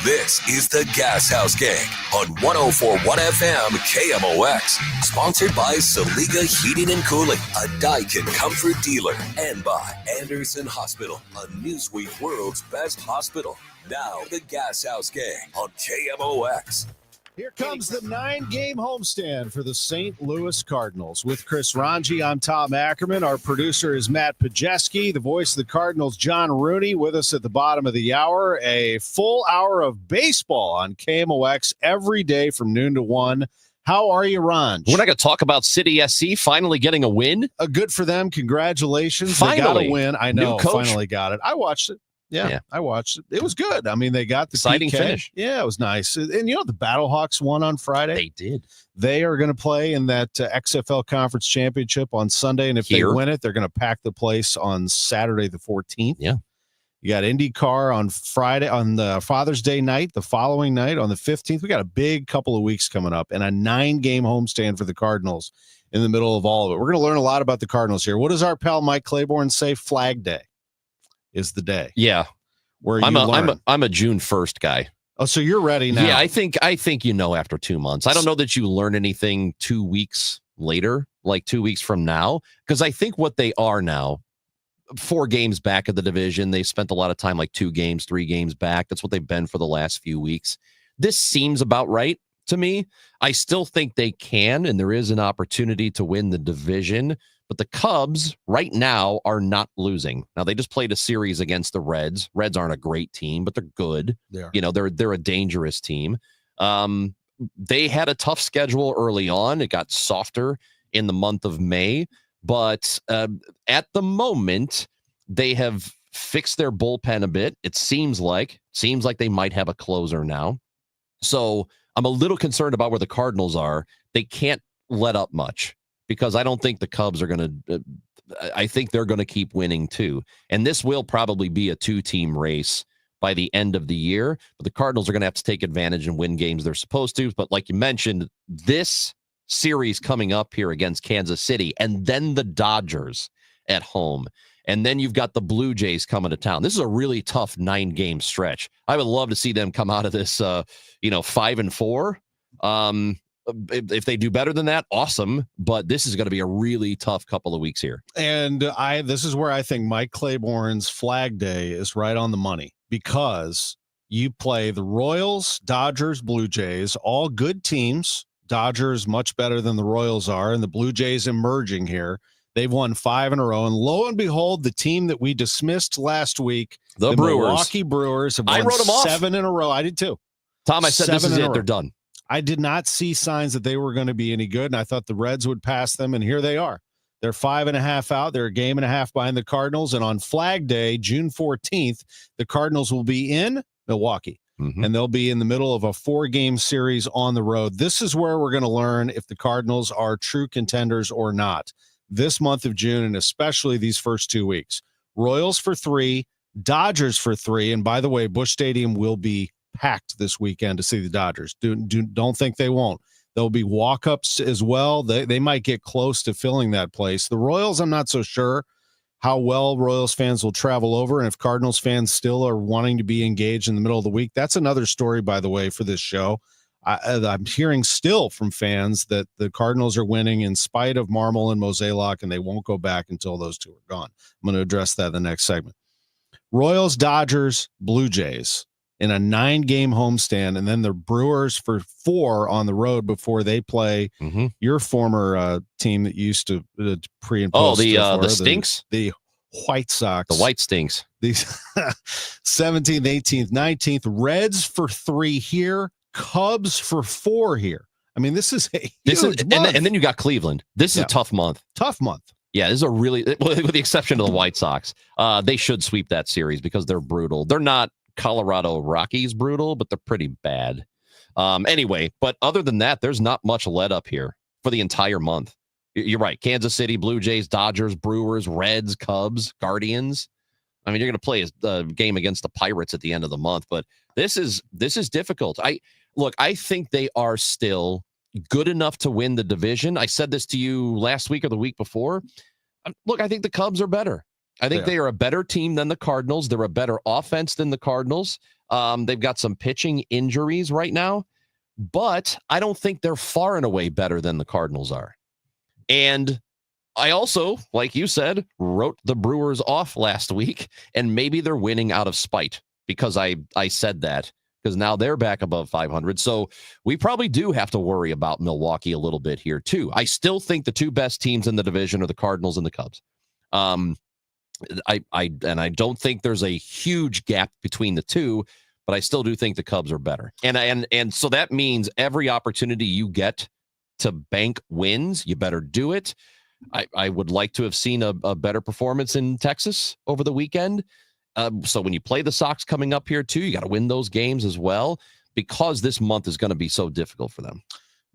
This is the Gashouse Gang on 104.1 FM KMOX. Sponsored by Saliga Heating and Cooling, a Daikin comfort dealer. And by Anderson Hospital, a Newsweek World's Best Hospital. Now the Gashouse Gang on KMOX. Here comes the 9-game homestand for the St. Louis Cardinals. With Chris Ranji, I'm Tom Ackerman. Our producer is Matt Pajeski. The voice of the Cardinals, John Rooney, with us at the bottom of the hour. A full hour of baseball on KMOX every day from noon to 1. How are you, Ranj? We're not going to talk about City SC finally getting a win. Good for them. Congratulations. Finally. They got a win. I know. New coach. Finally got it. I watched it. Yeah, I watched it. It was good. I mean, they got the exciting PK. finish. Yeah, it was nice. And the Battlehawks won on Friday. They did. They are going to play in that XFL Conference Championship on Sunday, and if they win it, they're going to pack the place on Saturday the 14th. Yeah. You got IndyCar on Friday, on the Father's Day night, the following night on the 15th. We got a big couple of weeks coming up, and a 9-game homestand for the Cardinals in the middle of all of it. We're going to learn a lot about the Cardinals here. What does our pal Mike Claiborne say? Flag Day is the day. Yeah. Where I'm a June 1st guy. Oh, so you're ready now. Yeah, I think after 2 months. I don't know that you learn anything 2 weeks later, like 2 weeks from now, because I think what they are now, 4 games back of the division, they spent a lot of time like 2 games, 3 games back. That's what they've been for the last few weeks. This seems about right to me. I still think they can, and there is an opportunity to win the division. But the Cubs right now are not losing. Now, they just played a series against the Reds. Reds aren't a great team, but they're good. They're a dangerous team. They had a tough schedule early on. It got softer in the month of May. But at the moment, they have fixed their bullpen a bit. It seems like they might have a closer now. So I'm a little concerned about where the Cardinals are. They can't let up much, because I don't think the Cubs are going to I think they're going to keep winning too. And this will probably be a 2-team race by the end of the year. But the Cardinals are going to have to take advantage and win games they're supposed to. But like you mentioned, this series coming up here against Kansas City, and then the Dodgers at home. And then you've got the Blue Jays coming to town. This is a really tough 9-game stretch. I would love to see them come out of this, 5-4. If they do better than that, awesome. But this is going to be a really tough couple of weeks here. And this is where I think Mike Claiborne's Flag Day is right on the money, because you play the Royals, Dodgers, Blue Jays, all good teams. Dodgers much better than the Royals are, and the Blue Jays emerging here. They've won 5 in a row, and lo and behold, the team that we dismissed last week, the Brewers. Milwaukee Brewers, have won 7 in a row. I did too. Tom, I said this is it. They're done. I did not see signs that they were going to be any good, and I thought the Reds would pass them, and here they are. They're 5.5 out. They're a game and a half behind the Cardinals, and on Flag Day, June 14th, the Cardinals will be in Milwaukee, and they'll be in the middle of a 4-game series on the road. This is where we're going to learn if the Cardinals are true contenders or not this month of June, and especially these first 2 weeks. Royals for 3, Dodgers for 3, and by the way, Busch Stadium will be packed this weekend to see the Dodgers. Don't think they won't. There'll be walk-ups as well. They might get close to filling that place. The Royals, I'm not so sure how well Royals fans will travel over, and if Cardinals fans still are wanting to be engaged in the middle of the week. That's another story, by the way, for this show. I'm hearing still from fans that the Cardinals are winning in spite of Marmol and Mozeliak, and they won't go back until those two are gone. I'm going to address that in the next segment. Royals, Dodgers, Blue Jays in a 9-game homestand, and then the Brewers for 4 on the road before they play your former team that used to pre and post. Oh, the Stinks? The White Sox. The White Stinks. These 17th, 18th, 19th. Reds for 3 here. Cubs for 4 here. I mean, this is a huge month. And then you got Cleveland. This is a tough month. Tough month. Yeah, this is a really, with the exception of the White Sox, they should sweep that series because they're brutal. They're not Colorado Rockies brutal, but they're pretty bad. Anyway, but other than that, there's not much let up here for the entire month. You're right. Kansas City, Blue Jays, Dodgers, Brewers, Reds, Cubs, Guardians. I mean, you're going to play a game against the Pirates at the end of the month, but this is difficult. I think they are still good enough to win the division. I said this to you last week or the week before. Look, I think the Cubs are better. I think they are a better team than the Cardinals. They're a better offense than the Cardinals. They've got some pitching injuries right now, but I don't think they're far and away better than the Cardinals are. And I also, like you said, wrote the Brewers off last week, and maybe they're winning out of spite because I said that, because now they're back above 500. So we probably do have to worry about Milwaukee a little bit here too. I still think the two best teams in the division are the Cardinals and the Cubs. I don't think there's a huge gap between the two, but I still do think the Cubs are better. And so that means every opportunity you get to bank wins, you better do it. I would like to have seen a better performance in Texas over the weekend. So when you play the Sox coming up here too, you got to win those games as well, because this month is going to be so difficult for them.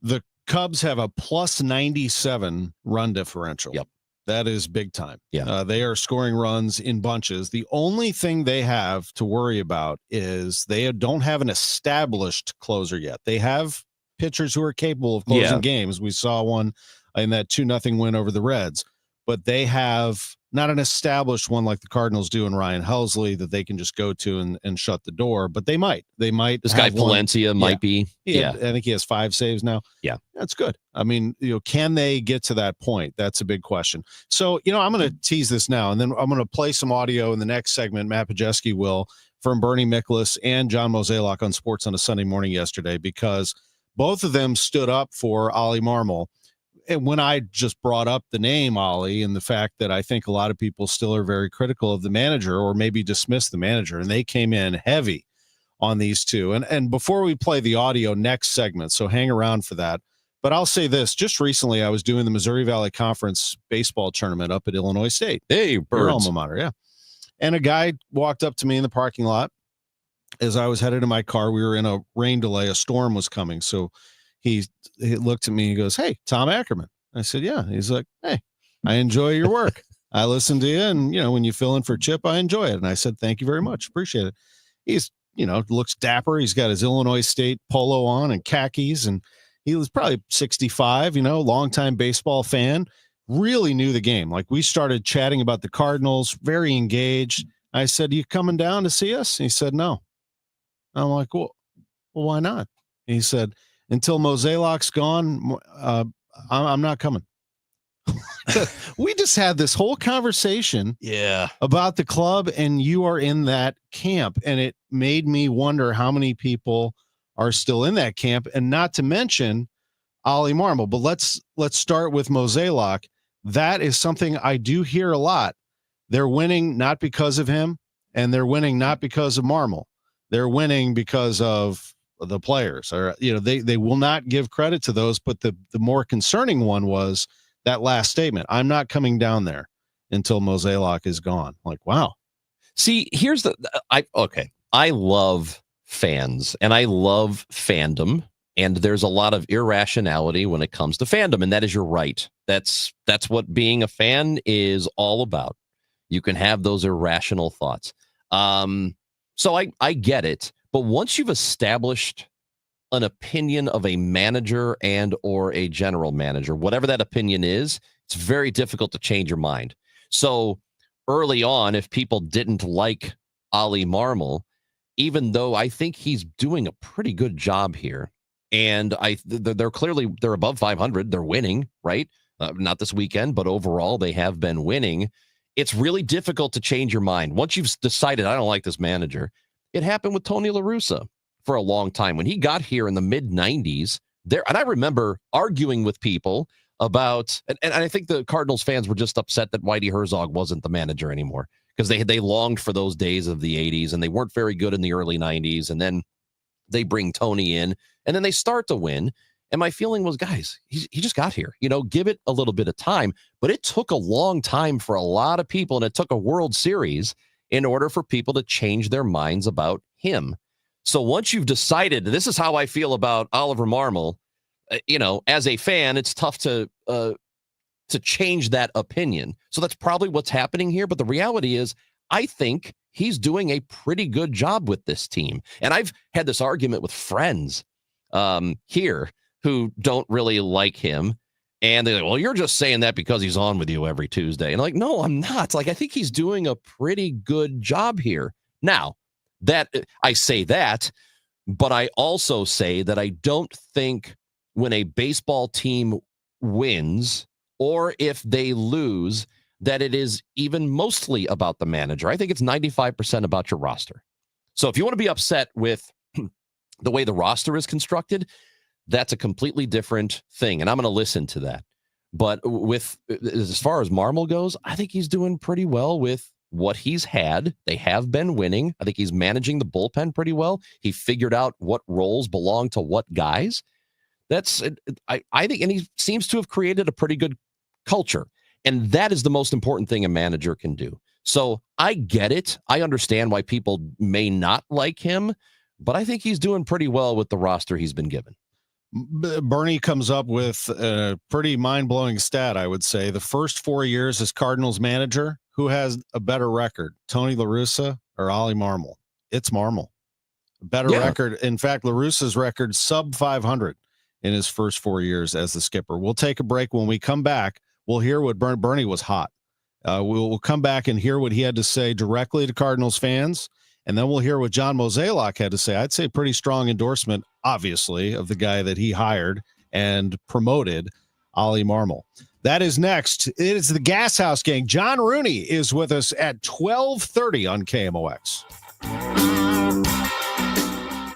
The Cubs have a plus 97 run differential. Yep. That is big time. Yeah. They are scoring runs in bunches. The only thing they have to worry about is they don't have an established closer yet. They have pitchers who are capable of closing games. We saw one in that 2-0 win over the Reds, but they have not an established one like the Cardinals do in Ryan Helsley that they can just go to and shut the door, but they might. This guy Palencia might be. I think he has 5 saves now. Yeah. That's good. I mean, can they get to that point? That's a big question. So, I'm going to tease this now, and then I'm going to play some audio in the next segment. Matt Pajeski will, from Bernie Miklasz and John Mozeliak on Sports on a Sunday Morning yesterday, because both of them stood up for Ollie Marmol. And when I just brought up the name Ollie and the fact that I think a lot of people still are very critical of the manager, or maybe dismiss the manager, and they came in heavy on these two. And before we play the audio next segment, so hang around for that. But I'll say this, just recently I was doing the Missouri Valley Conference baseball tournament up at Illinois State. Hey, birds. Alma mater, yeah. And a guy walked up to me in the parking lot as I was headed to my car. We were in a rain delay, a storm was coming. So he looked at me, he goes, "Hey, Tom Ackerman." I said, "Yeah." He's like, "Hey, I enjoy your work. I listen to you, and when you fill in for Chip, I enjoy it." And I said, "Thank you very much. Appreciate it." He's, looks dapper. He's got his Illinois State polo on and khakis, and he was probably 65, longtime baseball fan, really knew the game. Like, we started chatting about the Cardinals, very engaged. I said, "You coming down to see us?" And he said, "No." I'm like, well, why not? And he said, "Until Mozeliak's gone, I'm not coming." We just had this whole conversation about the club, and you are in that camp. And it made me wonder how many people are still in that camp, and not to mention Ollie Marmol. But let's start with Mozeliak. That is something I do hear a lot. They're winning not because of him, and they're winning not because of Marmol. They're winning because of the players, or they will not give credit to those. But the more concerning one was that last statement: "I'm not coming down there until Mozeliak is gone." Like, wow. See, here's I love fans and I love fandom, and there's a lot of irrationality when it comes to fandom, and that is, you're right. That's what being a fan is all about. You can have those irrational thoughts. So I get it. But once you've established an opinion of a manager and or a general manager, whatever that opinion is, it's very difficult to change your mind. So early on, if people didn't like Ollie Marmol, even though I think he's doing a pretty good job here, and they're above 500, they're winning, right? Not this weekend, but overall they have been winning. It's really difficult to change your mind. Once you've decided, I don't like this manager. It happened with Tony La Russa for a long time. When he got here in the mid-90s, and I remember arguing with people about, and I think the Cardinals fans were just upset that Whitey Herzog wasn't the manager anymore, because they longed for those days of the 80s, and they weren't very good in the early 90s. And then they bring Tony in, and then they start to win. And my feeling was, guys, he just got here. Give it a little bit of time. But it took a long time for a lot of people, and it took a World Series in order for people to change their minds about him. So once you've decided, this is how I feel about Oliver Marmol, as a fan, it's tough to change that opinion. So that's probably what's happening here. But the reality is, I think he's doing a pretty good job with this team. And I've had this argument with friends here who don't really like him. And they're like, "Well, you're just saying that because he's on with you every Tuesday." And I'm like, no, I'm not. Like, I think he's doing a pretty good job here. Now, That I say that, but I also say that I don't think when a baseball team wins or if they lose, that it is even mostly about the manager. I think it's 95% about your roster. So if you want to be upset with the way the roster is constructed, that's a completely different thing. And I'm going to listen to that. But with as far as Marmol goes, I think he's doing pretty well with what he's had. They have been winning. I think he's managing the bullpen pretty well. He figured out what roles belong to what guys. That's I think, and he seems to have created a pretty good culture. And that is the most important thing a manager can do. So I get it. I understand why people may not like him, but I think he's doing pretty well with the roster he's been given. Bernie comes up with a pretty mind-blowing stat, I would say. The first 4 years as Cardinals manager, who has a better record, Tony La Russa or Ollie Marmol? It's Marmol. Better record. In fact, La Russa's record sub 500 in his first 4 years as the skipper. We'll take a break. When we come back, we'll hear what Bernie was hot. We'll come back and hear what he had to say directly to Cardinals fans. And then we'll hear what John Mozeliak had to say. I'd say pretty strong endorsement, obviously, of the guy that he hired and promoted, Ollie Marmol. That is next. It is the Gashouse Gang. John Rooney is with us at 12:30 on KMOX.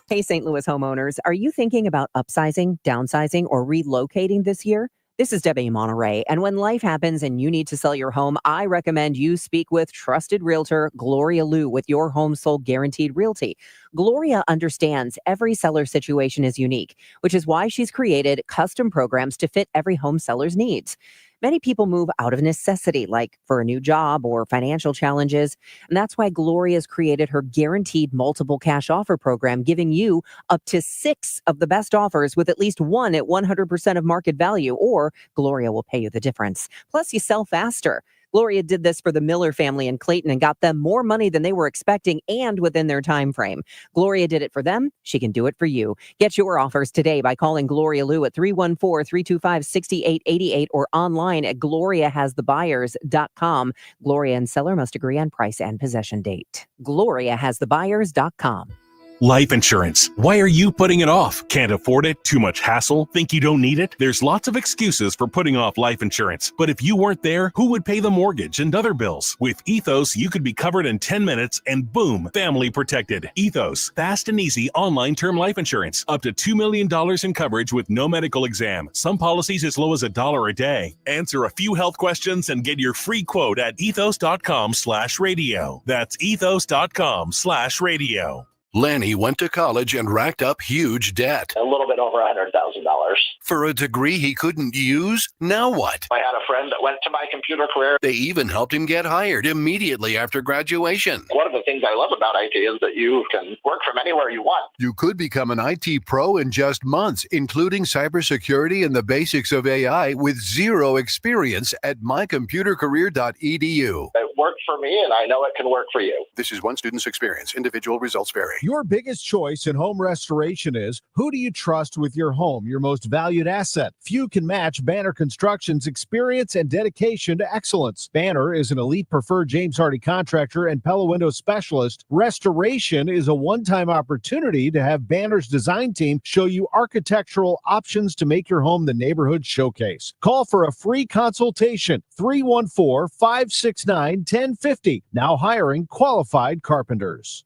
Hey, St. Louis homeowners, are you thinking about upsizing, downsizing, or relocating this year? This is Debbie Monterey, and when life happens and you need to sell your home, I recommend you speak with trusted realtor Gloria Liu with Your Home Sold Guaranteed Realty. Gloria understands every seller situation is unique, which is why she's created custom programs to fit every home seller's needs. Many people move out of necessity, like for a new job or financial challenges. And that's why Gloria's created her guaranteed multiple cash offer program, giving you up to 6 of the best offers with at least one at 100% of market value, or Gloria will pay you the difference. Plus, you sell faster. Gloria did this for the Miller family in Clayton and got them more money than they were expecting and within their time frame. Gloria did it for them. She can do it for you. Get your offers today by calling Gloria Liu at 314-325-6888 or online at gloriahasthebuyers.com. Gloria and seller must agree on price and possession date. gloriahasthebuyers.com. Life insurance. Why are you putting it off? Can't afford it? Too much hassle? Think you don't need it? There's lots of excuses for putting off life insurance. But if you weren't there, who would pay the mortgage and other bills? With Ethos, you could be covered in 10 minutes and boom, family protected. Ethos, fast and easy online term life insurance. Up to $2 million in coverage with no medical exam. Some policies as low as $1 a day. Answer a few health questions and get your free quote at ethos.com/radio. That's ethos.com/radio. Lanny went to college and racked up huge debt. A little bit over $100,000. For a degree he couldn't use? Now what? I had a friend that went to my computer career. They even helped him get hired immediately after graduation. One of the things I love about IT is that you can work from anywhere you want. You could become an IT pro in just months, including cybersecurity and the basics of AI with zero experience at mycomputercareer.edu. It worked for me, and I know it can work for you. This is one student's experience. Individual results vary. Your biggest choice in home restoration is, who do you trust with your home, your most valued asset? Few can match Banner Construction's experience and dedication to excellence. Banner is an elite preferred James Hardy contractor and Pella Window specialist. Restoration is a one-time opportunity to have Banner's design team show you architectural options to make your home the neighborhood showcase. Call for a free consultation, 314-569-1050. Now hiring qualified carpenters.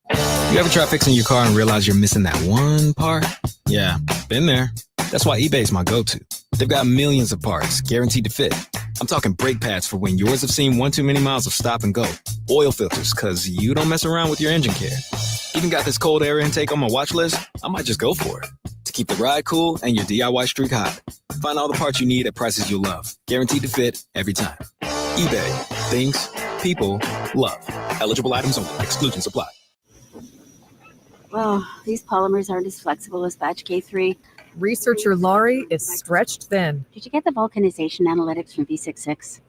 You ever try fixing your car and realize you're missing that one part? Yeah, been there. That's why eBay's my go-to. They've got millions of parts, guaranteed to fit. I'm talking brake pads for when yours have seen one too many miles of stop and go. Oil filters, because you don't mess around with your engine care. Even got this cold air intake on my watch list. I might just go for it. To keep the ride cool and your DIY streak hot. Find all the parts you need at prices you love. Guaranteed to fit every time. eBay. Things people love. Eligible items only. Exclusions apply. Well, these polymers aren't as flexible as batch K3. Researcher Laurie is stretched thin. Did you get the vulcanization analytics from V66?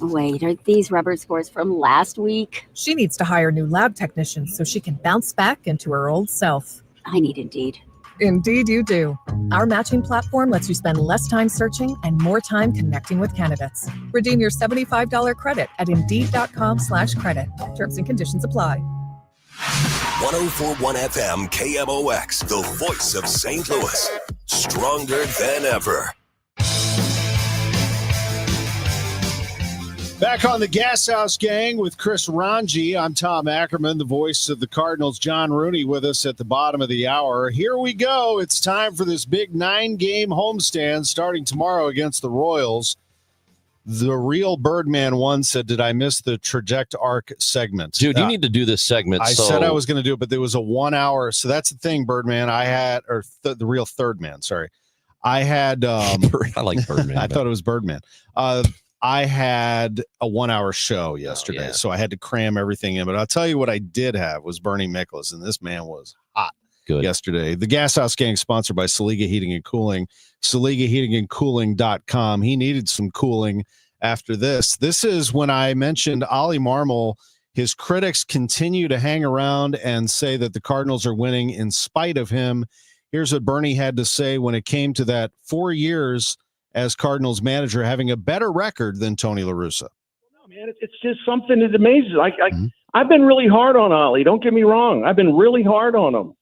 Wait, are these rubber scores from last week? She needs to hire new lab technicians so she can bounce back into her old self. I need Indeed. Indeed you do. Our matching platform lets you spend less time searching and more time connecting with candidates. Redeem your $75 credit at Indeed.com/credit. Terms and conditions apply. 104.1 FM KMOX, the voice of St. Louis. Stronger than ever. Back on the Gashouse Gang with Chris Ranji. I'm Tom Ackerman, the voice of the Cardinals. John Rooney with us at the bottom of the hour. Here we go. It's time for this big 9-game homestand starting tomorrow against the Royals. The real Birdman one said, did I miss the Traject Arc segment? Dude, you need to do this segment. I said I was going to do it, but there was a 1 hour. So that's the thing, Birdman. I had, or the real third man, sorry. I had. I like Birdman. I thought it was Birdman. I had a 1 hour show yesterday, so I had to cram everything in. But I'll tell you what I did have was Bernie Miklasz, and this man was hot yesterday. The Gashouse Gang sponsored by Saliga Heating and Cooling, SaligaHeatingandCooling.com. He needed some cooling after this. This is when I mentioned Ollie Marmol. His critics continue to hang around and say that the Cardinals are winning in spite of him. Here's what Bernie had to say when it came to that 4 years as Cardinals manager, having a better record than Tony La Russa. No, man, it's just something that amazes. I've been really hard on Ollie. Don't get me wrong. I've been really hard on him.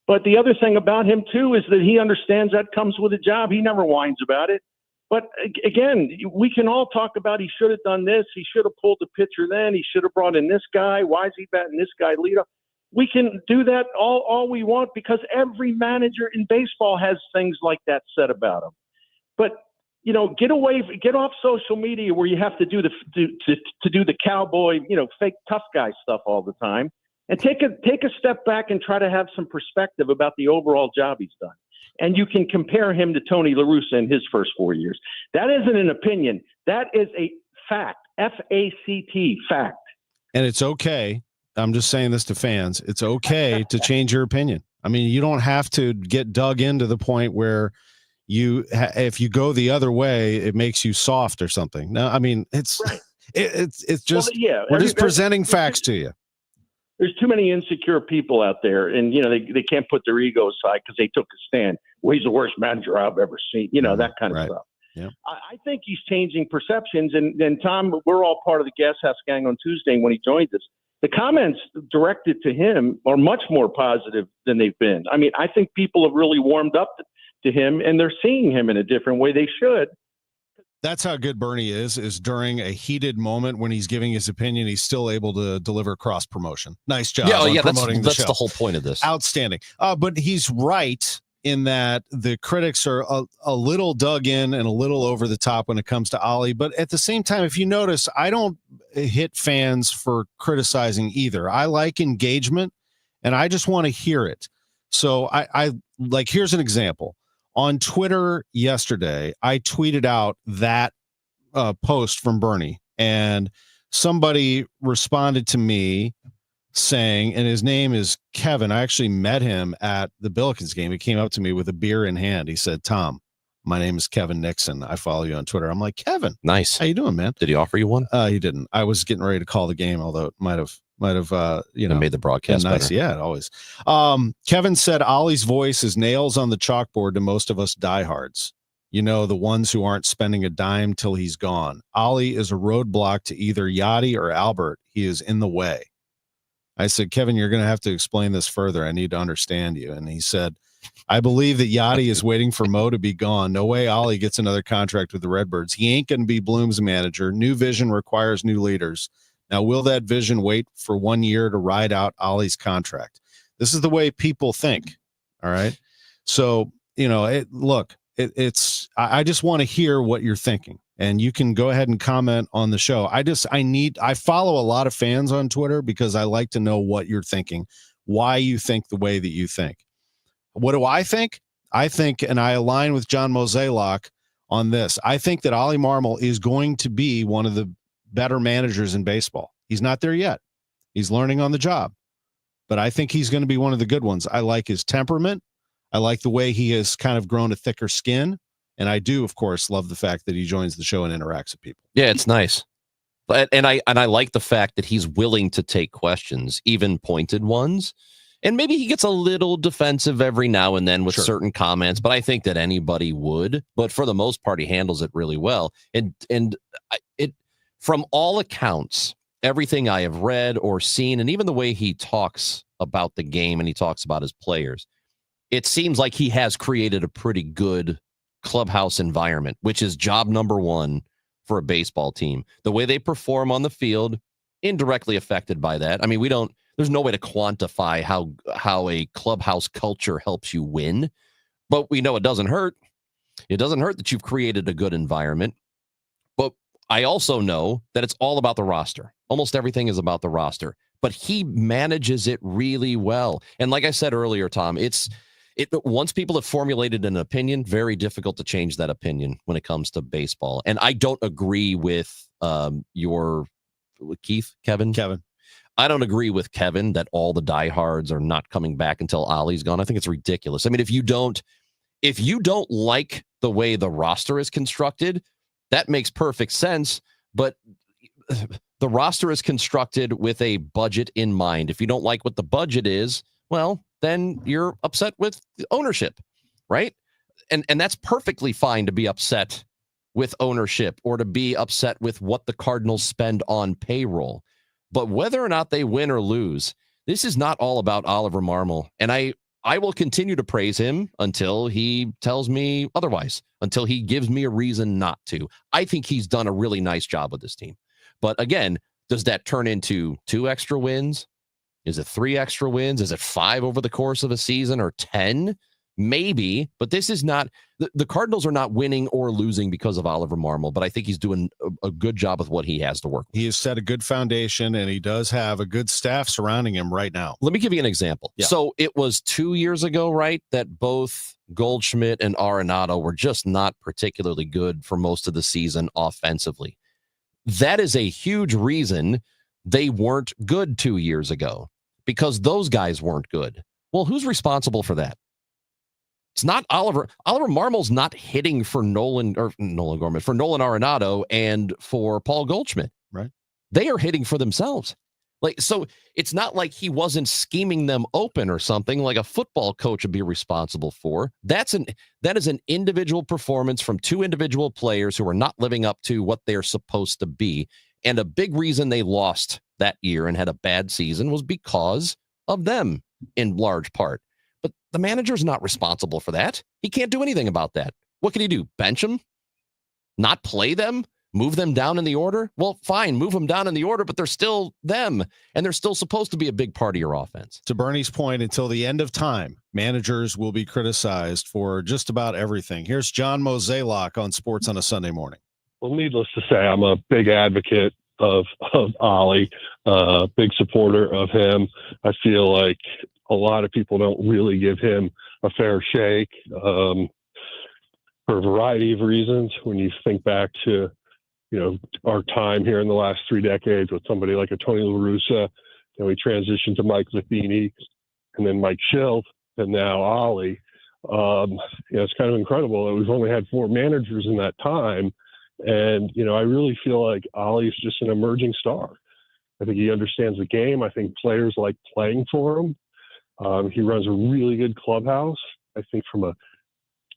But the other thing about him, too, is that he understands that comes with a job. He never whines about it. But, again, we can all talk about he should have done this. He should have pulled the pitcher then. He should have brought in this guy. Why is he batting this guy leadoff? We can do that all we want because every manager in baseball has things like that said about him. But you know, get off social media where you have to do the cowboy, fake tough guy stuff all the time, and take a step back and try to have some perspective about the overall job he's done. And you can compare him to Tony La Russa in his first 4 years. That isn't an opinion. That is a fact. F-A-C-T, fact. And it's okay. I'm just saying this to fans. It's okay to change your opinion. I mean, you don't have to get dug into the point where if you go the other way, it makes you soft or something. No, I mean, it's right. it's just we're just presenting facts to you. There's too many insecure people out there, and they can't put their ego aside because they took a stand. Well, he's the worst manager I've ever seen. That kind of stuff. Yeah. I think he's changing perceptions, and Tom, we're all part of the Gashouse Gang on Tuesday when he joined us. The comments directed to him are much more positive than they've been. I mean, I think people have really warmed up to him, and they're seeing him in a different way. They should. That's how good Bernie is during a heated moment when he's giving his opinion. He's still able to deliver cross promotion. Nice job. That's the whole point of this. Outstanding. But he's right in that the critics are a little dug in and a little over the top when it comes to Ollie. But at the same time, if you notice, I don't hit fans for criticizing either. I like engagement, and I just want to hear it. So I like, here's an example. On Twitter yesterday, I tweeted out that post from Bernie, and somebody responded to me saying, and his name is Kevin. I actually met him at the Billikens game. He came up to me with a beer in hand. He said, "Tom, my name is Kevin Nixon. I follow you on Twitter." I'm like, "Kevin, nice. How you doing, man?" Did he offer you one? He didn't. I was getting ready to call the game, although it might have made the broadcast nice. Better. Yeah, always. Kevin said Ollie's voice is nails on the chalkboard to most of us diehards. The ones who aren't spending a dime till he's gone. Ollie is a roadblock to either Yachty or Albert. He is in the way. I said, "Kevin, you're going to have to explain this further. I need to understand you." And he said, "I believe that Yachty is waiting for Mo to be gone. No way Ollie gets another contract with the Redbirds. He ain't going to be Bloom's manager. New vision requires new leaders. Now, will that vision wait for 1 year to ride out Ollie's contract?" This is the way people think. All right. So, I just want to hear what you're thinking, and you can go ahead and comment on the show. I follow a lot of fans on Twitter because I like to know what you're thinking, why you think the way that you think. What do I think? I think, and I align with John Mozeliak on this. I think that Ollie Marmol is going to be one of the better managers in baseball. He's not there yet. He's learning on the job, but I think he's going to be one of the good ones. I like his temperament. I like the way he has kind of grown a thicker skin. And I do, of course, love the fact that he joins the show and interacts with people. Yeah, it's nice. And I like the fact that he's willing to take questions, even pointed ones. And maybe he gets a little defensive every now and then with certain comments, but I think that anybody would. But for the most part, he handles it really well. And it, from all accounts, everything I have read or seen, and even the way he talks about the game and he talks about his players, it seems like he has created a pretty good clubhouse environment, which is job number one for a baseball team. The way they perform on the field, indirectly affected by that. I mean, there's no way to quantify how a clubhouse culture helps you win, but we know it doesn't hurt. It doesn't hurt that you've created a good environment. But I also know that it's all about the roster. Almost everything is about the roster, but he manages it really well. And like I said earlier, Tom, once people have formulated an opinion, very difficult to change that opinion when it comes to baseball. And I don't agree with Kevin. I don't agree with Kevin that all the diehards are not coming back until Ollie's gone. I think it's ridiculous. I mean, if you don't like the way the roster is constructed, that makes perfect sense. But the roster is constructed with a budget in mind. If you don't like what the budget is, well, then you're upset with ownership, right? And that's perfectly fine to be upset with ownership or to be upset with what the Cardinals spend on payroll. But whether or not they win or lose, this is not all about Oliver Marmol. And I will continue to praise him until he tells me otherwise, until he gives me a reason not to. I think he's done a really nice job with this team. But again, does that turn into 2 extra wins? Is it 3 extra wins? Is it 5 over the course of a season or 10? Maybe, but this is not the Cardinals are not winning or losing because of Oliver Marmol, but I think he's doing a good job with what he has to work with. He has set a good foundation, and he does have a good staff surrounding him right now. Let me give you an example. Yeah. So it was 2 years ago, right, that both Goldschmidt and Arenado were just not particularly good for most of the season offensively. That is a huge reason they weren't good 2 years ago, because those guys weren't good. Well, who's responsible for that? It's not Oliver. Oliver Marmol's not hitting for Nolan Gorman, for Nolan Arenado and for Paul Goldschmidt. Right. They are hitting for themselves. So it's not like he wasn't scheming them open or something like a football coach would be responsible for. That is an individual performance from 2 individual players who are not living up to what they're supposed to be. And a big reason they lost that year and had a bad season was because of them in large part. But the manager's not responsible for that. He can't do anything about that. What can he do? Bench them? Not play them? Move them down in the order? Well, fine, move them down in the order, but they're still them, and they're still supposed to be a big part of your offense. To Bernie's point, until the end of time, managers will be criticized for just about everything. Here's John Mozeliak on Sports on a Sunday Morning. Well, needless to say, I'm a big advocate of Ollie, big supporter of him. I feel like a lot of people don't really give him a fair shake for a variety of reasons. When you think back to, our time here in the last 3 decades with somebody like a Tony La Russa, we transitioned to Mike Matheny and then Mike Schilt and now Ollie. It's kind of incredible that we've only had 4 managers in that time. And, I really feel like Ollie's just an emerging star. I think he understands the game. I think players like playing for him. He runs a really good clubhouse. I think from a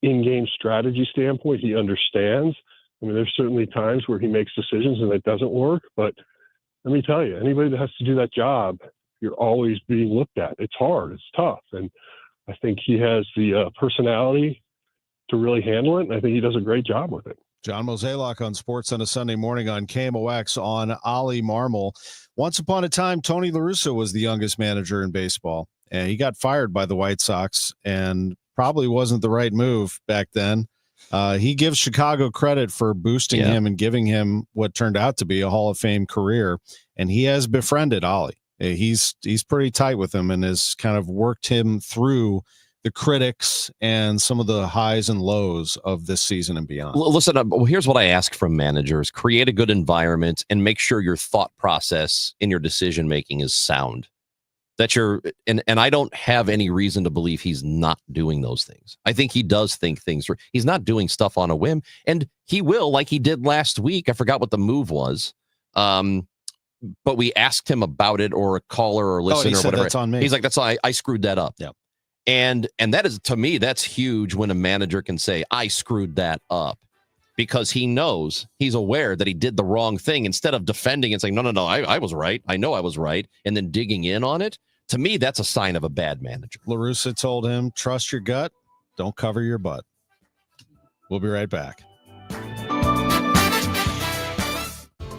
in-game strategy standpoint, he understands. I mean, there's certainly times where he makes decisions and it doesn't work. But let me tell you, anybody that has to do that job, you're always being looked at. It's hard. It's tough. And I think he has the personality to really handle it. And I think he does a great job with it. John Mozeliak on Sports on a Sunday Morning on KMOX on Ollie Marmol. Once upon a time, Tony La Russa was the youngest manager in baseball, and he got fired by the White Sox, and probably wasn't the right move back then. He gives Chicago credit for boosting him and giving him what turned out to be a Hall of Fame career, and he has befriended Ollie. He's pretty tight with him and has kind of worked him through the critics and some of the highs and lows of this season and beyond. Listen, here's what I ask from managers. Create a good environment and make sure your thought process in your decision-making is sound. That and I don't have any reason to believe he's not doing those things. I think he does think things through. He's not doing stuff on a whim, and he will, like he did last week. I forgot what the move was. But we asked him about it, or a caller or listener or whatever. That's on me. He's like, I screwed that up. Yeah. And that is, to me, that's huge when a manager can say, I screwed that up. because he's aware that he did the wrong thing, instead of defending and saying, no, I was right. I know I was right. And then digging in on it. To me, that's a sign of a bad manager. La Russa told him, trust your gut. Don't cover your butt. We'll be right back.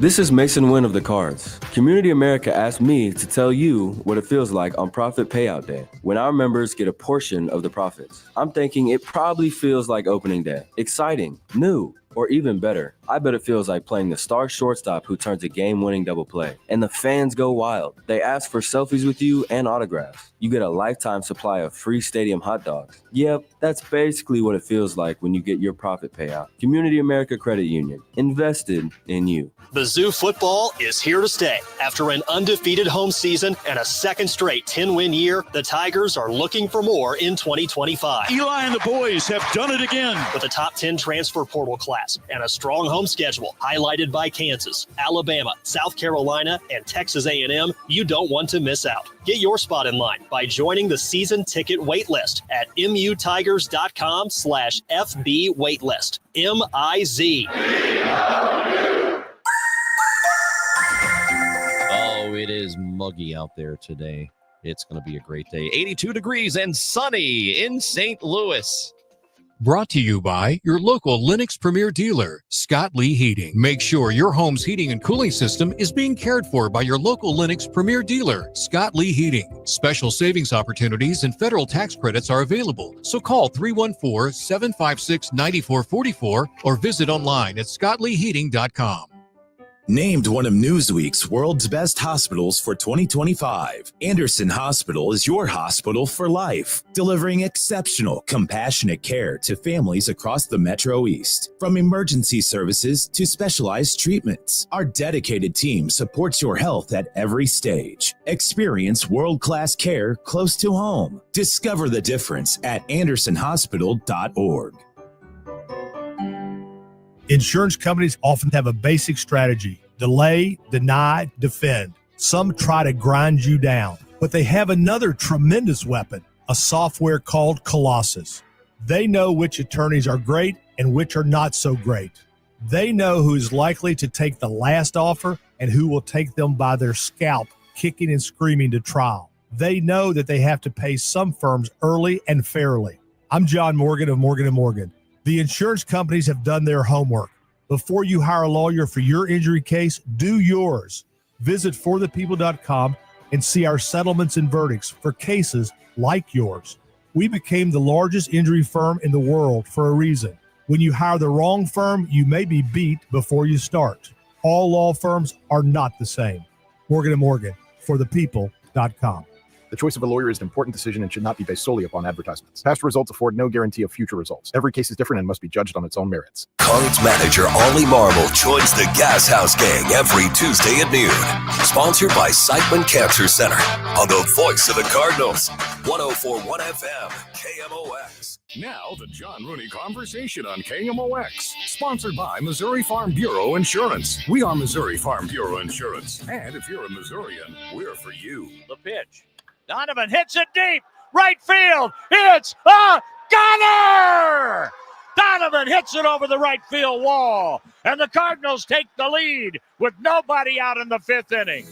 This is Mason Wynn of the Cards. Community America asked me to tell you what it feels like on Profit Payout Day, when our members get a portion of the profits. I'm thinking it probably feels like opening day. Exciting, new, or even better, I bet it feels like playing the star shortstop who turns a game-winning double play. And the fans go wild. They ask for selfies with you and autographs. You get a lifetime supply of free stadium hot dogs. Yep, that's basically what it feels like when you get your profit payout. Community America Credit Union, invested in you. Mizzou football is here to stay. After an undefeated home season and a second straight 10-win year, the Tigers are looking for more in 2025. Eli and the boys have done it again. With a top 10 transfer portal class and a strong home schedule highlighted by Kansas, Alabama, South Carolina, and Texas A&M, you don't want to miss out. Get your spot in line by joining the season ticket waitlist at mutigers.com/FB waitlist. MIZ. Oh, it is muggy out there today. It's going to be a great day. 82 degrees and sunny in St. Louis. Brought to you by your local Lennox Premier dealer, Scott Lee Heating. Make sure your home's heating and cooling system is being cared for by your local Lennox Premier dealer, Scott Lee Heating. Special savings opportunities and federal tax credits are available, so call 314-756-9444 or visit online at scottleeheating.com. Named one of Newsweek's world's best hospitals for 2025, Anderson Hospital is your hospital for life, delivering exceptional, compassionate care to families across the Metro East. From emergency services to specialized treatments, our dedicated team supports your health at every stage. Experience world-class care close to home. Discover the difference at andersonhospital.org. Insurance companies often have a basic strategy: delay, deny, defend. Some try to grind you down, but they have another tremendous weapon, a software called Colossus. They know which attorneys are great and which are not so great. They know who is likely to take the last offer and who will take them by their scalp, kicking and screaming to trial. They know that they have to pay some firms early and fairly. I'm John Morgan of Morgan & Morgan. The insurance companies have done their homework. Before you hire a lawyer for your injury case, do yours. Visit forthepeople.com and see our settlements and verdicts for cases like yours. We became the largest injury firm in the world for a reason. When you hire the wrong firm, you may be beat before you start. All law firms are not the same. Morgan & Morgan, forthepeople.com. The choice of a lawyer is an important decision and should not be based solely upon advertisements. Past results afford no guarantee of future results. Every case is different and must be judged on its own merits. Cards manager Ollie Marble joins the Gashouse Gang every Tuesday at noon. Sponsored by Siteman Cancer Center on the voice of the Cardinals. 104.1 FM, KMOX. Now, the John Rooney Conversation on KMOX. Sponsored by Missouri Farm Bureau Insurance. We are Missouri Farm Bureau Insurance. And if you're a Missourian, we're for you. The pitch. Donovan hits it deep. Right field. It's a gunner! Donovan hits it over the right field wall. And the Cardinals take the lead with nobody out in the fifth inning.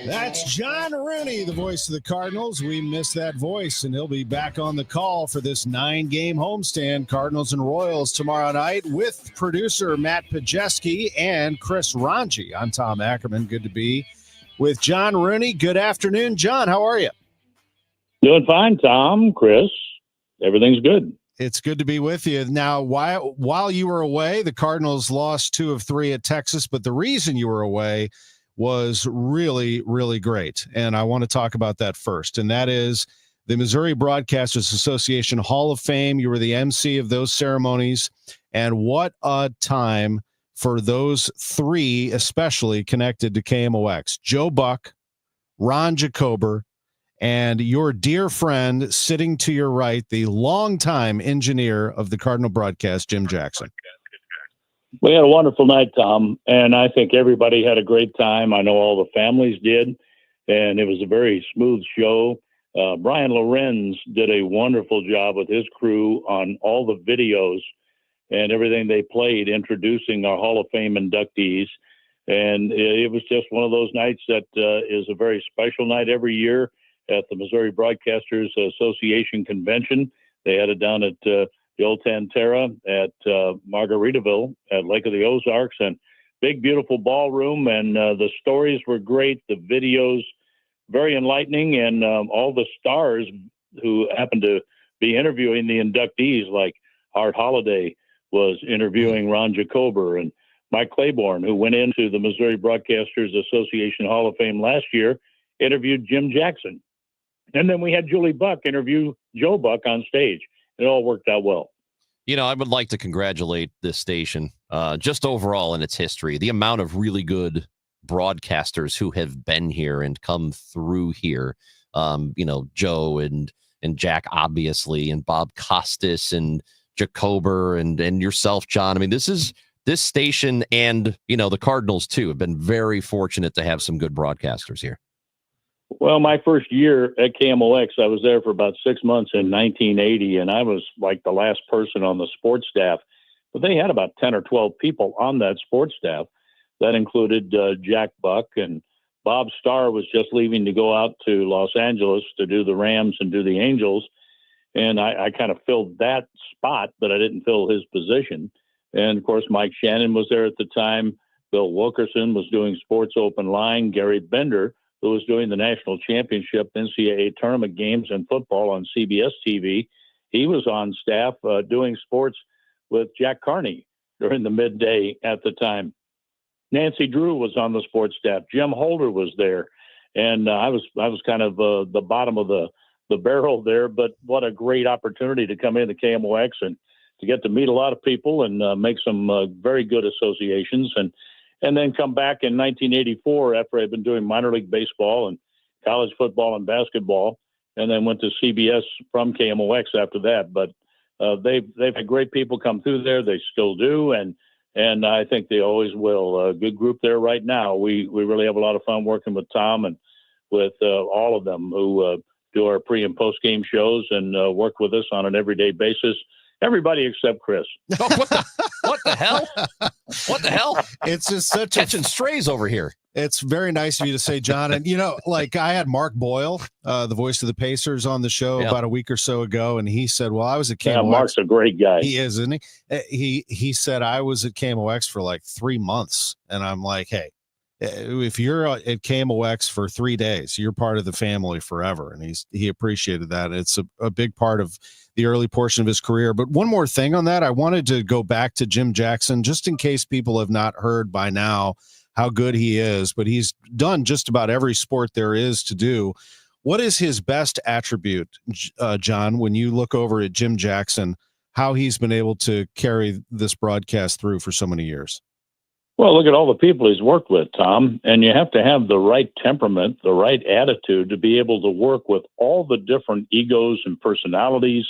That's John Rooney, the voice of the Cardinals. We miss that voice, and he'll be back on the call for this 9-game homestand, Cardinals and Royals, tomorrow night with producer Matt Pajeski and Chris Ranji. I'm Tom Ackerman. Good to be with John Rooney. Good afternoon, John. How are you? Doing fine, Tom, Chris. Everything's good. It's good to be with you. Now, while you were away, the Cardinals lost 2 of 3 at Texas, but the reason you were away was really, really great. And I want to talk about that first. And that is the Missouri Broadcasters Association Hall of Fame. You were the MC of those ceremonies. And what a time for those 3, especially connected to KMOX. Joe Buck, Ron Jacober, and your dear friend sitting to your right, the longtime engineer of the Cardinal broadcast, Jim Jackson. We had a wonderful night, Tom, and I think everybody had a great time. I know all the families did, and it was a very smooth show. Brian Lorenz did a wonderful job with his crew on all the videos, and everything they played, introducing our Hall of Fame inductees. And it was just one of those nights that is a very special night every year at the Missouri Broadcasters Association Convention. They had it down at the old Tantera at Margaritaville at Lake of the Ozarks, and big, beautiful ballroom. And the stories were great. The videos, very enlightening. And all the stars who happened to be interviewing the inductees, like Art Holliday was interviewing Ron Jacober, and Mike Claiborne, who went into the Missouri Broadcasters Association Hall of Fame last year, interviewed Jim Jackson. And then we had Julie Buck interview Joe Buck on stage. It all worked out well. You know, I would like to congratulate this station just overall in its history. The amount of really good broadcasters who have been here and come through here. You know, Joe and Jack, obviously, and Bob Costas and Jacober and yourself, John. I mean, this station and, you know, the Cardinals, too, have been very fortunate to have some good broadcasters here. Well, my first year at KMOX, I was there for about 6 months in 1980, and I was like the last person on the sports staff. But they had about 10 or 12 people on that sports staff. That included Jack Buck, and Bob Starr was just leaving to go out to Los Angeles to do the Rams and do the Angels. And I kind of filled that spot, but I didn't fill his position. And, of course, Mike Shannon was there at the time. Bill Wilkerson was doing Sports Open Line. Gary Bender, who was doing the national championship NCAA tournament games and football on CBS TV, he was on staff doing sports with Jack Carney during the midday at the time. Nancy Drew was on the sports staff. Jim Holder was there. And I was kind of the bottom of the barrel there, but what a great opportunity to come into KMOX and to get to meet a lot of people and make some very good associations. And then come back in 1984 after I'd been doing minor league baseball and college football and basketball, and then went to CBS from KMOX after that. But they've had great people come through there. They still do, and I think they always will. A good group there right now. We really have a lot of fun working with Tom and with all of them who do our pre and post game shows and work with us on an everyday basis. Everybody except Chris. What the hell? What the hell? It's just such catching strays over here. It's very nice of you to say, John. And, you know, like I had Mark Boyle, the voice of the Pacers, on the show about a week or so ago. And he said, well, I was at KMOX. Yeah, Mark's a great guy. He is, isn't he? He said, I was at KMOX for like 3 months. And I'm like, hey, if you're at KMOX for 3 days, you're part of the family forever. And he appreciated that. It's a big part of the early portion of his career. But one more thing on that, I wanted to go back to Jim Jackson, just in case people have not heard by now how good he is, but he's done just about every sport there is to do. What is his best attribute, John, when you look over at Jim Jackson, how he's been able to carry this broadcast through for so many years? Well, look at all the people he's worked with, Tom, and you have to have the right temperament, the right attitude to be able to work with all the different egos and personalities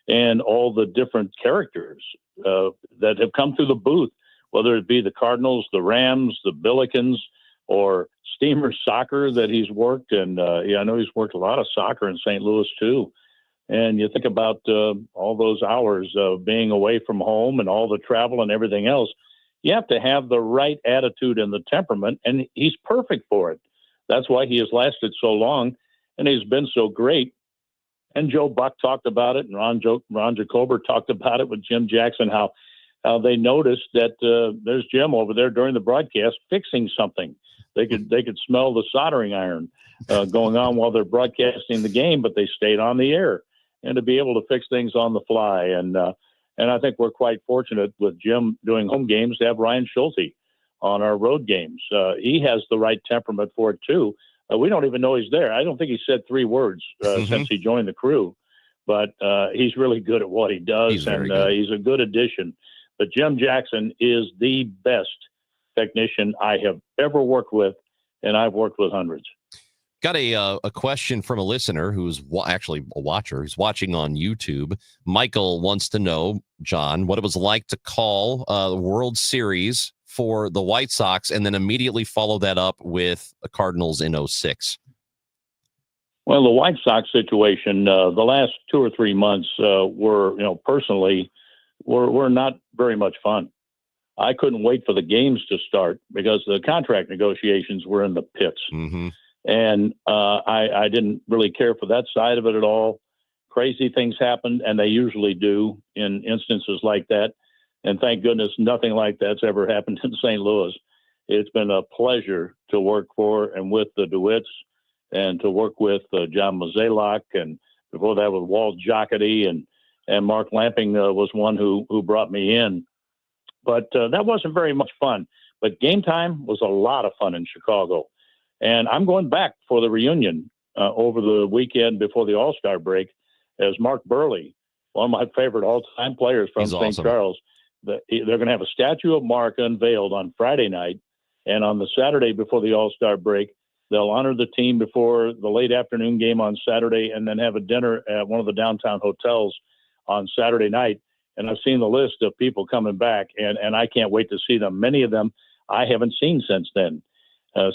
and all the different characters that have come through the booth, whether it be the Cardinals, the Rams, the Billikens, or Steamer Soccer that he's worked. And I know he's worked a lot of soccer in St. Louis, too. And you think about all those hours of being away from home and all the travel and everything else. You have to have the right attitude and the temperament, and he's perfect for it. That's why he has lasted so long, and he's been so great. And Joe Buck talked about it, and Ron Jacober talked about it with Jim Jackson, how they noticed that there's Jim over there during the broadcast fixing something. They could smell the soldering iron going on while they're broadcasting the game, but they stayed on the air, and to be able to fix things on the fly. And I think we're quite fortunate with Jim doing home games to have Ryan Schulte on our road games. He has the right temperament for it, too. We don't even know he's there. I don't think he said 3 words since he joined the crew, but he's really good at what he does, he's a good addition. But Jim Jackson is the best technician I have ever worked with, and I've worked with hundreds. Got a question from a listener who's actually a watcher who's watching on YouTube. Michael wants to know, John, what it was like to call the World Series for the White Sox and then immediately follow that up with the Cardinals in 2006. Well, the White Sox situation, the last 2 or 3 months were, personally, were not very much fun. I couldn't wait for the games to start because the contract negotiations were in the pits. Mm-hmm. And I didn't really care for that side of it at all. Crazy things happened, and they usually do in instances like that. And thank goodness nothing like that's ever happened in St. Louis. It's been a pleasure to work for and with the DeWitts and to work with John Mozeliak, and before that with Walt Jocketty, and Mark Lamping was one who brought me in. But that wasn't very much fun. But game time was a lot of fun in Chicago. And I'm going back for the reunion over the weekend before the All-Star break as Mark Burley, one of my favorite all-time players from St. Awesome. Charles. They're going to have a statue of Mark unveiled on Friday night. And on the Saturday before the All-Star break, they'll honor the team before the late afternoon game on Saturday and then have a dinner at one of the downtown hotels on Saturday night. And I've seen the list of people coming back, and I can't wait to see them. Many of them I haven't seen since then,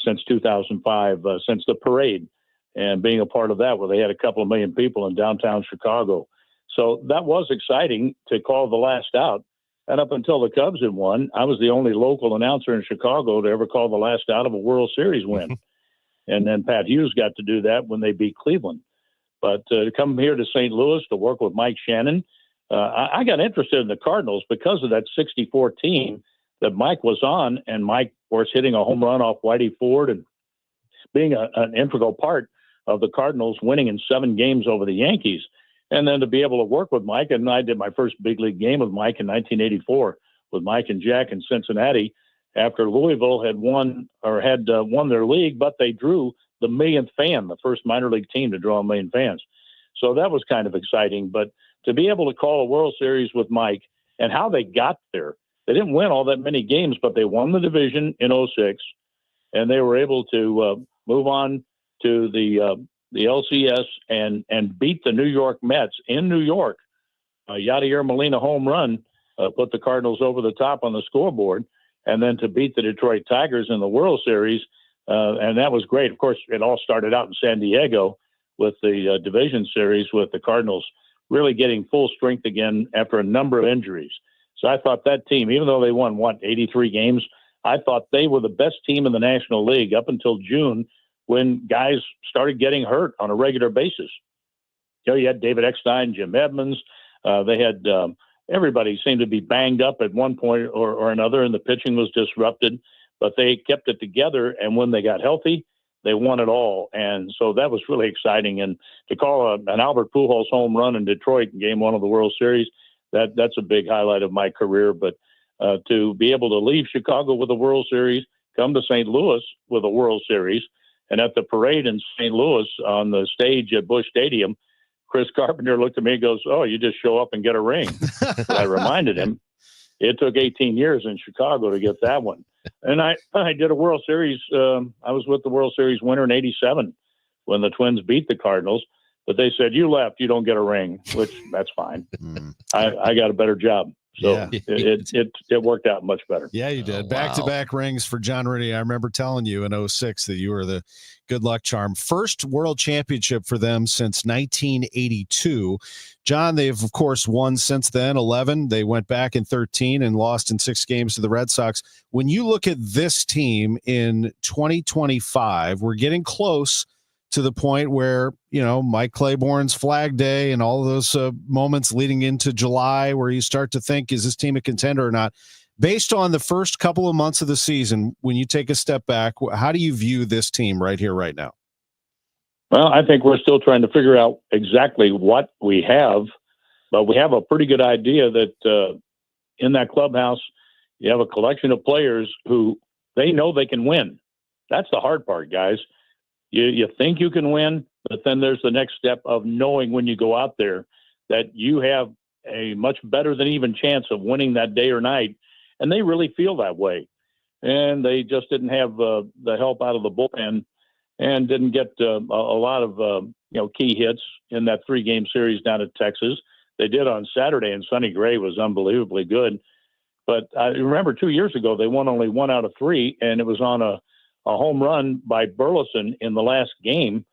since 2005, since the parade, and being a part of that where they had a couple of million people in downtown Chicago. So that was exciting to call the last out. And up until the Cubs had won, I was the only local announcer in Chicago to ever call the last out of a World Series win. And then Pat Hughes got to do that when they beat Cleveland. But to come here to St. Louis to work with Mike Shannon, I got interested in the Cardinals because of that 64 team that Mike was on, and Mike, of course, hitting a home run off Whitey Ford and being an integral part of the Cardinals winning in 7 games over the Yankees. And then to be able to work with Mike, and I did my first big league game with Mike in 1984 with Mike and Jack in Cincinnati after Louisville had won their league, but they drew the millionth fan, the first minor league team to draw 1 million fans. So that was kind of exciting. But to be able to call a World Series with Mike and how they got there, they didn't win all that many games, but they won the division in 2006, and they were able to move on to the LCS and beat the New York Mets in New York. Yadier Molina home run put the Cardinals over the top on the scoreboard, and then to beat the Detroit Tigers in the World Series, and that was great. Of course, it all started out in San Diego with the division series with the Cardinals really getting full strength again after a number of injuries. So I thought that team, even though they won, 83 games, I thought they were the best team in the National League up until June when guys started getting hurt on a regular basis. You know, you had David Eckstein, Jim Edmonds. They had everybody seemed to be banged up at one point or another, and the pitching was disrupted. But they kept it together, and when they got healthy, they won it all. And so that was really exciting. And to call an Albert Pujols home run in Detroit in Game 1 of the World Series, that's a big highlight of my career. But to be able to leave Chicago with a World Series, come to St. Louis with a World Series, and at the parade in St. Louis on the stage at Busch Stadium, Chris Carpenter looked at me and goes, "Oh, you just show up and get a ring." I reminded him it took 18 years in Chicago to get that one. And I did a World Series. I was with the World Series winner in '87 when the Twins beat the Cardinals. But they said, "You left, you don't get a ring," which that's fine. I got a better job. So Yeah. it worked out much better. Yeah, you did. Back-to-back rings for John Ritty. I remember telling you in 2006 that you were the good luck charm. First world championship for them since 1982. John, they've, of course, won since then, 11. They went back in 13 and lost in 6 games to the Red Sox. When you look at this team in 2025, we're getting close to the point where, you know, Mike Claiborne's Flag Day and all of those moments leading into July where you start to think, is this team a contender or not? Based on the first couple of months of the season, when you take a step back, how do you view this team right here, right now? Well, I think we're still trying to figure out exactly what we have, but we have a pretty good idea that in that clubhouse, you have a collection of players who they know they can win. That's the hard part, guys. You think you can win, but then there's the next step of knowing when you go out there that you have a much better than even chance of winning that day or night. And they really feel that way. And they just didn't have the help out of the bullpen and didn't get a lot of key hits in that 3-game series down at Texas. They did on Saturday, and Sonny Gray was unbelievably good. But I remember 2 years ago, they won only 1 out of 3, and it was on a home run by Burleson in the last game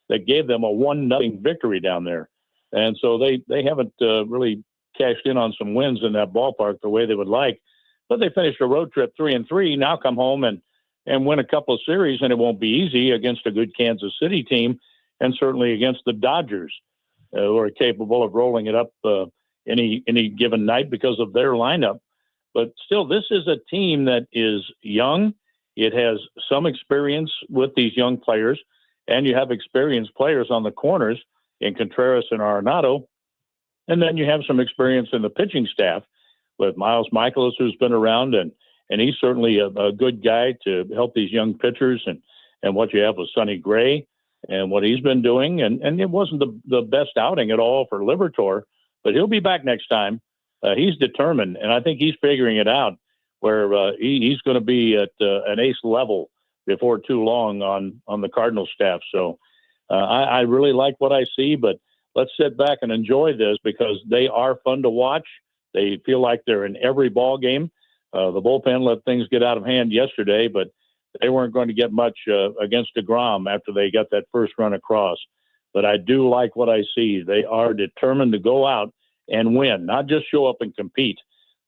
that gave them a 1-0 victory down there. And so they haven't really cashed in on some wins in that ballpark the way they would like. But they finished a road trip 3-3. Now come home and win a couple of series, and it won't be easy against a good Kansas City team, and certainly against the Dodgers, who are capable of rolling it up any given night because of their lineup. But still, this is a team that is young. It has some experience with these young players, and you have experienced players on the corners in Contreras and Arenado. And then you have some experience in the pitching staff with Miles Michaelis, who's been around, and he's certainly a good guy to help these young pitchers, and what you have with Sonny Gray and what he's been doing. And it wasn't the best outing at all for Liberatore, but he'll be back next time. He's determined, and I think he's figuring it out where he's going to be at an ace level before too long on the Cardinal staff. So I really like what I see, but let's sit back and enjoy this because they are fun to watch. They feel like they're in every ball game. The bullpen let things get out of hand yesterday, but they weren't going to get much against DeGrom after they got that first run across. But I do like what I see. They are determined to go out and win, not just show up and compete.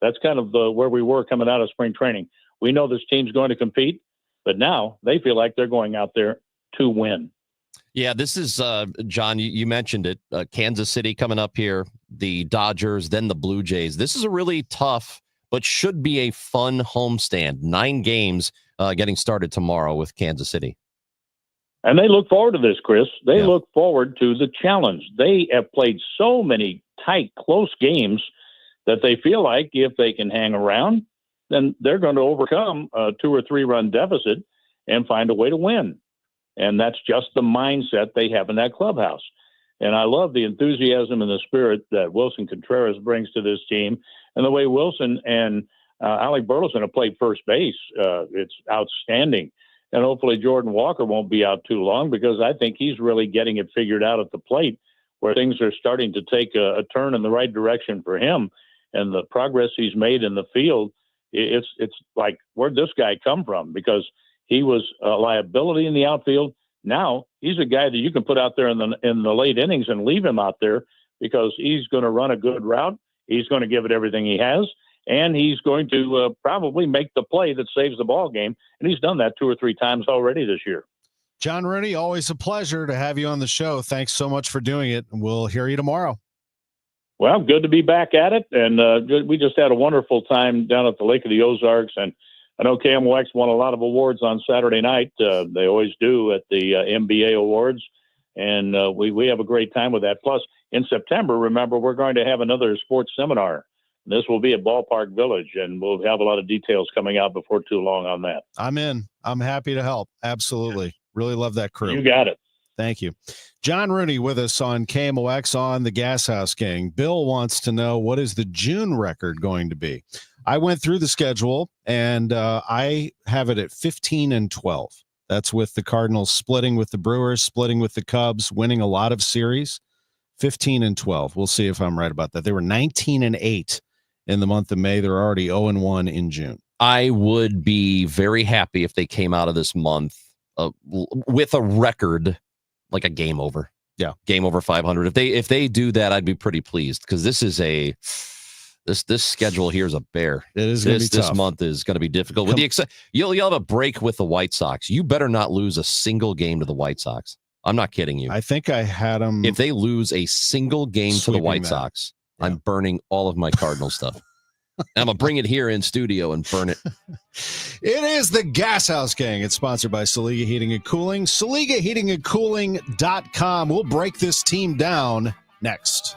That's kind of where we were coming out of spring training. We know this team's going to compete, but now they feel like they're going out there to win. Yeah, this is, John, you mentioned it. Kansas City coming up here, the Dodgers, then the Blue Jays. This is a really tough, but should be a fun homestand. 9 games getting started tomorrow with Kansas City. And they look forward to this, Chris. They look forward to the challenge. They have played so many tight, close games that they feel like if they can hang around, then they're going to overcome a 2 or 3 run deficit and find a way to win. And that's just the mindset they have in that clubhouse. And I love the enthusiasm and the spirit that Wilson Contreras brings to this team, and the way Wilson and Alec Burleson have played first base. It's outstanding. And hopefully Jordan Walker won't be out too long, because I think he's really getting it figured out at the plate, where things are starting to take a turn in the right direction for him. And the progress he's made in the field, it's like, where'd this guy come from? Because he was a liability in the outfield. Now he's a guy that you can put out there in the late innings and leave him out there, because he's going to run a good route. He's going to give it everything he has, and he's going to probably make the play that saves the ball game. And he's done that 2 or 3 times already this year. John Rooney, always a pleasure to have you on the show. Thanks so much for doing it. We'll hear you tomorrow. Well, good to be back at it. And we just had a wonderful time down at the Lake of the Ozarks. And I know KMOX won a lot of awards on Saturday night. They always do at the MBA Awards. And we have a great time with that. Plus, in September, remember, we're going to have another sports seminar. This will be at Ballpark Village, and we'll have a lot of details coming out before too long on that. I'm in. I'm happy to help. Absolutely. Really love that crew. You got it. Thank you. John Rooney with us on KMOX on the Gashouse Gang. Bill wants to know, what is the June record going to be? I went through the schedule, and I have it at 15-12. That's with the Cardinals splitting with the Brewers, splitting with the Cubs, winning a lot of series. 15-12. We'll see if I'm right about that. They were 19-8 in the month of May. They're already 0-1 in June. I would be very happy if they came out of this month with a record, like a game over. Yeah. Game over 500. If they do that, I'd be pretty pleased, because this is this schedule here is a bear. It is going to be tough. This month is going to be difficult. With you'll have a break with the White Sox. You better not lose a single game to the White Sox. I'm not kidding you. I think I had them. If they lose a single game to the White Sox, I'm burning all of my Cardinal stuff. I'm going to bring it here in studio and burn it. It is the Gashouse Gang. It's sponsored by Saliga Heating and Cooling. SaligaHeatingandCooling.com. We'll break this team down next.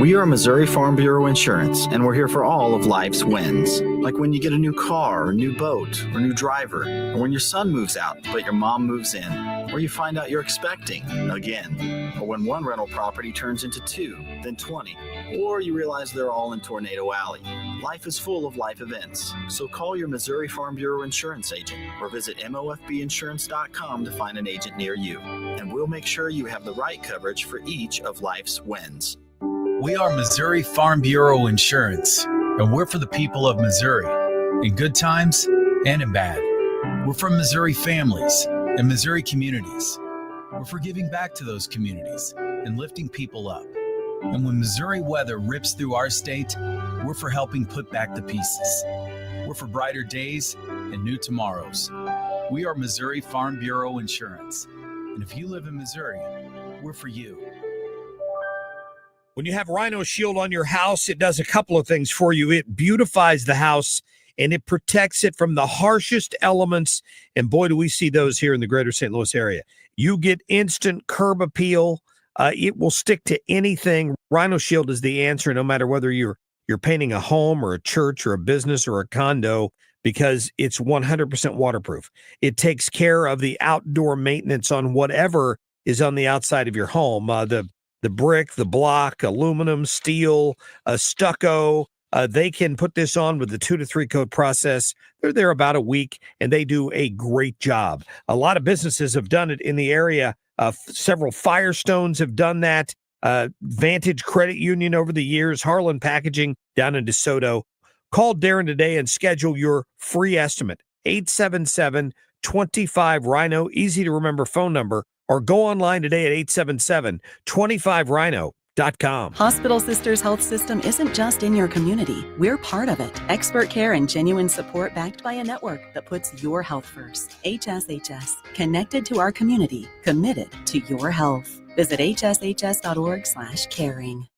We are Missouri Farm Bureau Insurance, and we're here for all of life's wins. Like when you get a new car, or new boat, or new driver, or when your son moves out, but your mom moves in, or you find out you're expecting again, or when one rental property turns into 2, then 20, or you realize they're all in Tornado Alley. Life is full of life events, so call your Missouri Farm Bureau Insurance agent or visit mofbinsurance.com to find an agent near you, and we'll make sure you have the right coverage for each of life's wins. We are Missouri Farm Bureau Insurance, and we're for the people of Missouri, in good times and in bad. We're for Missouri families and Missouri communities. We're for giving back to those communities and lifting people up. And when Missouri weather rips through our state, we're for helping put back the pieces. We're for brighter days and new tomorrows. We are Missouri Farm Bureau Insurance. And if you live in Missouri, we're for you. When you have Rhino Shield on your house, it does a couple of things for you. It beautifies the house, and it protects it from the harshest elements. And boy, do we see those here in the greater St. Louis area. You get instant curb appeal. It will stick to anything. Rhino Shield is the answer, no matter whether you're painting a home or a church or a business or a condo, because it's 100% waterproof. It takes care of the outdoor maintenance on whatever is on the outside of your home. The brick, the block, aluminum, steel, stucco. They can put this on with the 2 to 3 coat process. They're there about a week, and they do a great job. A lot of businesses have done it in the area. Several Firestones have done that. Vantage Credit Union over the years, Harlan Packaging down in DeSoto. Call Darren today and schedule your free estimate. 877-25-RHINO, easy to remember phone number, or go online today at 877-25-RHINO.com. Hospital Sisters Health System isn't just in your community. We're part of it. Expert care and genuine support backed by a network that puts your health first. HSHS, connected to our community, committed to your health. Visit hshs.org/caring.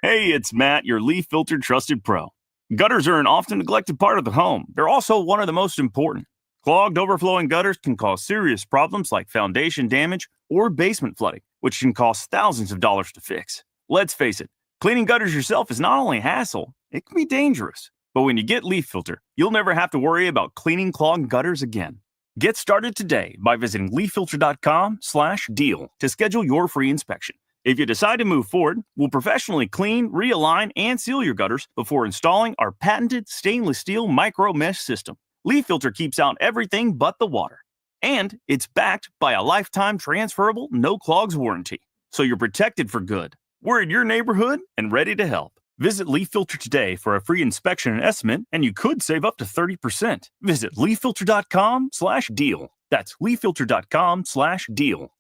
Hey, it's Matt, your leaf filter trusted pro. Gutters are an often neglected part of the home. They're also one of the most important. Clogged, overflowing gutters can cause serious problems like foundation damage or basement flooding, which can cost thousands of dollars to fix. Let's face it, cleaning gutters yourself is not only a hassle, it can be dangerous. But when you get Leaf Filter, you'll never have to worry about cleaning clogged gutters again. Get started today by visiting leaffilter.com/deal to schedule your free inspection. If you decide to move forward, we'll professionally clean, realign, and seal your gutters before installing our patented stainless steel micro mesh system. Leaf Filter keeps out everything but the water. And it's backed by a lifetime transferable no clogs warranty. So you're protected for good. We're in your neighborhood and ready to help. Visit Leaf Filter today for a free inspection and estimate, and you could save up to 30%. Visit leaffilter.com/deal. That's leaffilter.com/deal.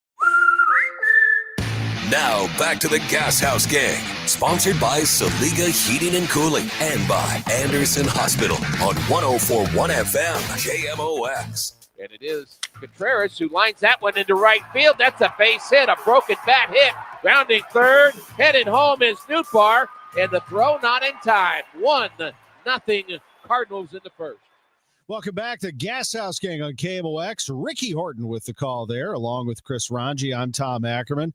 Now back to the Gashouse Gang, sponsored by Saliga Heating and Cooling and by Anderson Hospital on 104.1 FM KMOX. And it is Contreras who lines that one into right field. That's a base hit, a broken bat hit. Grounding third, headed home is Newbar, and the throw not in time. 1-0 Cardinals in the first. Welcome back to Gashouse Gang on KMOX. Ricky Horton with the call there, along with Chris Ranji. I'm Tom Ackerman.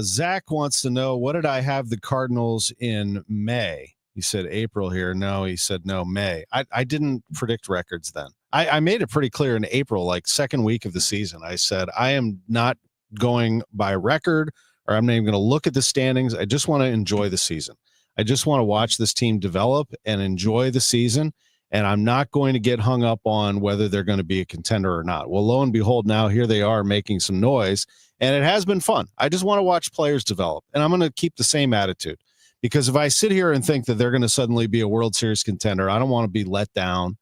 Zach wants to know, what did I have the Cardinals in May? He said April here. No, he said no, May. I didn't predict records then. I made it pretty clear in April, like second week of the season. I said, I am not going by record, or I'm not even going to look at the standings. I just want to enjoy the season. I just want to watch this team develop and enjoy the season. And I'm not going to get hung up on whether they're going to be a contender or not. Well, lo and behold, now here they are making some noise, and it has been fun. I just want to watch players develop, and I'm going to keep the same attitude, because if I sit here and think that they're going to suddenly be a World Series contender, I don't want to be let down.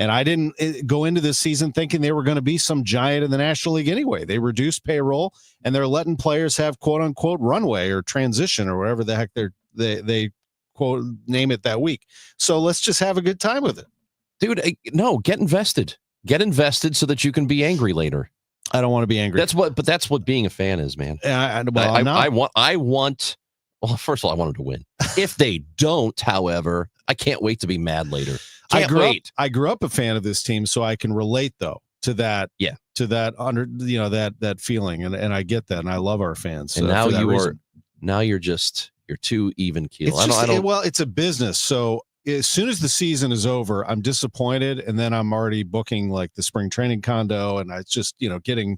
And I didn't go into this season thinking they were going to be some giant in the National League anyway. They reduced payroll, and they're letting players have quote unquote runway or transition or whatever the heck they quote name it that week. So let's just have a good time with it. Dude, no, get invested. Get invested so that you can be angry later. I don't want to be angry. That's what being a fan is, man. I want. Well, first of all, I want them to win. If they don't, however, I can't wait to be mad later. I grew up a fan of this team, so I can relate though to that. Yeah, to that that feeling, and I get that, and I love our fans. And now you're too even keel. Well, it's a business, so as soon as the season is over, I'm disappointed, and then I'm already booking like the spring training condo, and it's just getting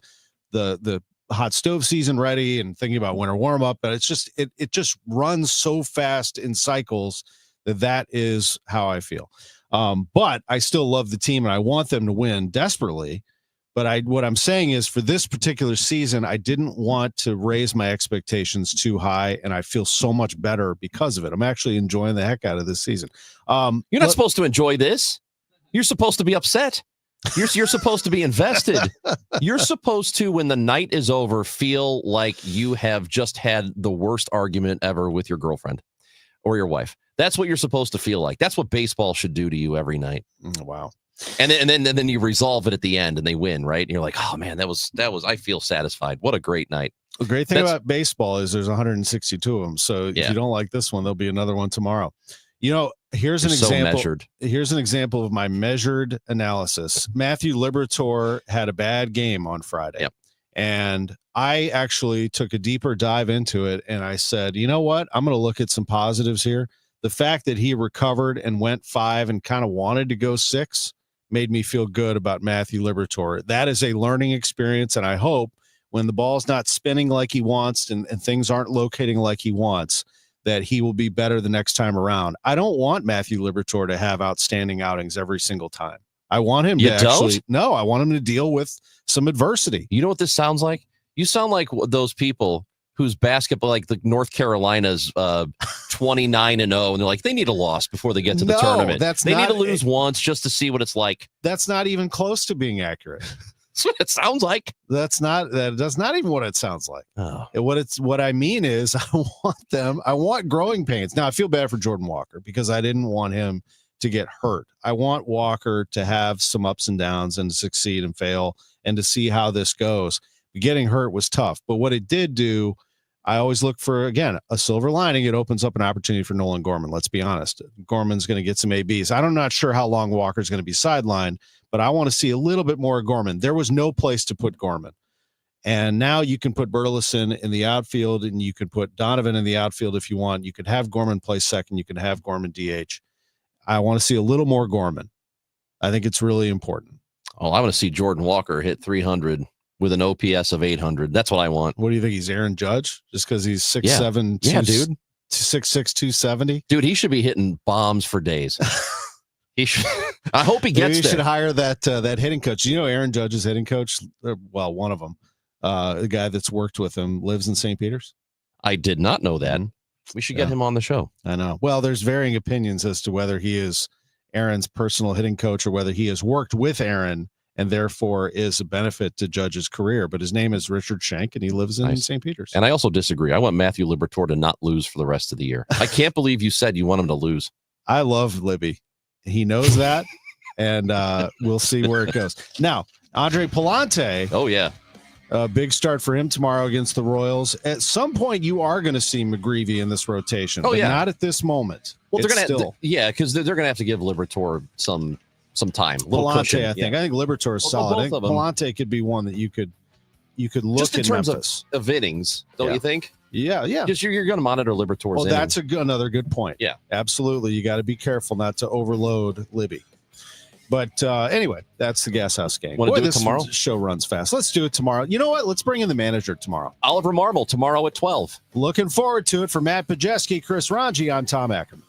the hot stove season ready and thinking about winter warm up. But it's just it just runs so fast in cycles that is how I feel. But I still love the team, and I want them to win desperately. But what I'm saying is, for this particular season, I didn't want to raise my expectations too high, and I feel so much better because of it. I'm actually enjoying the heck out of this season. You're not supposed to enjoy this. You're supposed to be upset. You're supposed to be invested. You're supposed to, when the night is over, feel like you have just had the worst argument ever with your girlfriend or your wife. That's what you're supposed to feel like. That's what baseball should do to you every night. Wow. And then you resolve it at the end and they win, right? And you're like, oh man, that was I feel satisfied. What a great night. The great thing about baseball is there's 162 of them. So if you don't like this one, there'll be another one tomorrow. You know, here's an example. Here's an example of my measured analysis. Matthew Liberatore had a bad game on Friday. Yep. And I actually took a deeper dive into it. And I said, you know what? I'm going to look at some positives here. The fact that he recovered and went 5 and kind of wanted to go 6 made me feel good about Matthew Liberatore. That is a learning experience. And I hope when the ball's not spinning like he wants and things aren't locating like he wants, that he will be better the next time around. I don't want Matthew Liberatore to have outstanding outings every single time. I want him to actually, no, I want him to deal with some adversity. You know what this sounds like? You sound like those people whose basketball, like the North Carolina's 29-0, and they're like, they need a loss before they get to the tournament. They need to lose once just to see what it's like. That's not even close to being accurate. That's what it sounds like. That's not even what it sounds like. Oh. What I mean is I want growing pains. Now I feel bad for Jordan Walker because I didn't want him to get hurt. I want Walker to have some ups and downs and to succeed and fail and to see how this goes. Getting hurt was tough, but what it did do, I always look for, again, a silver lining. It opens up an opportunity for Nolan Gorman. Let's be honest. Gorman's going to get some ABs. I'm not sure how long Walker's going to be sidelined, but I want to see a little bit more of Gorman. There was no place to put Gorman. And now you can put Burleson in the outfield and you can put Donovan in the outfield if you want. You could have Gorman play second. You can have Gorman DH. I want to see a little more Gorman. I think it's really important. Oh, I want to see Jordan Walker hit 300 with an OPS of 800. That's what I want. What do you think? He's Aaron Judge just because he's 6'7", yeah, dude. 6'6", 270. Dude, he should be hitting bombs for days. He should. I hope he gets there. You should hire that hitting coach. You know, Aaron Judge's hitting coach. Well, one of them, the guy that's worked with him, lives in St. Peter's. I did not know that. We should get him on the show. I know. Well, there's varying opinions as to whether he is Aaron's personal hitting coach or whether he has worked with Aaron and therefore is a benefit to Judge's career. But his name is Richard Schenk, and he lives in St. Peter's. And I also disagree. I want Matthew Liberatore to not lose for the rest of the year. I can't believe you said you want him to lose. I love Libby. He knows that, and we'll see where it goes. Now, Andre Palante. Oh, yeah. A big start for him tomorrow against the Royals. At some point, you are going to see McGreevy in this rotation. Oh, but yeah. not at this moment. Well, they're going to, because they're going to have to give Liberatore some time. Palante, I think Liberatore is solid. I think Palante could be one that you could look just in terms Memphis. of innings, don't you think? Yeah. Because you're going to monitor Liberatore's Well, innings. that's another good point. Yeah, absolutely. You got to be careful not to overload Libby. But anyway, that's the Gashouse Gang. Want to do it this tomorrow? Show runs fast. Let's do it tomorrow. You know what? Let's bring in the manager tomorrow. Oliver Marmol tomorrow at 12. Looking forward to it. For Matt Pajeski, Chris Ranji, I'm Tom Ackerman.